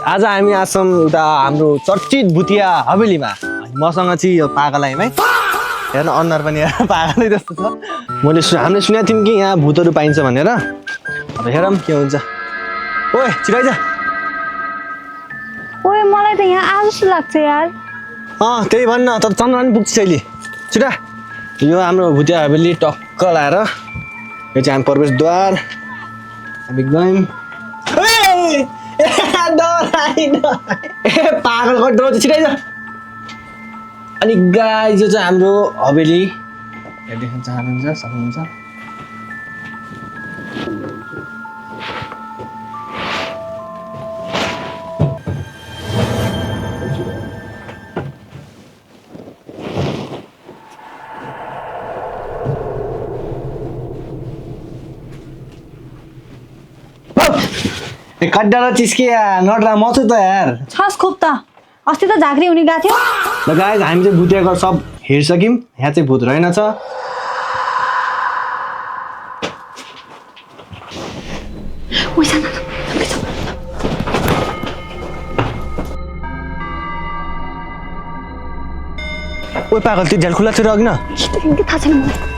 आज हामी आछौँ उता हाम्रो चर्चित भुतिया हवेलीमा मसँग चाहिँ यो पागल है हेर्न अनुहार पनि पागलै जस्तो छ हामीले सुनेको थियौँ कि यहाँ भूतहरू पाइन्छ भनेर अब हेरौँ के हुन्छ ओए छिराइ जा ओए मलाई त यहाँ आज जस्तो लाग्छ यार त्यही भन्न तर चन्द्रमा पनि पुग्छ अहिले छिरा यो हाम्रो भुतिया हवेली टक्क लाएर यो चाहिँ हामी प्रवेशद्वार हामी गयौँ पागलको डर छिराइ जा अनि गाइस यो चाहिँ हाम्रो हवेली देख्न चाहनुहुन्छ सक्नुहुन्छ कड्डा चिस्किया नडरा म छु त यार छस खोप त अस्ति त झाँक्री हुने गएको थियो ल गाइस हामी चाहिँ भुतियाको सब हेरिसक्यौँ यहाँ चाहिँ भूत रहेनछ ओइ पागल त्यो झ्याल खुल्ला थियो अघि न थाहा छैन मलाई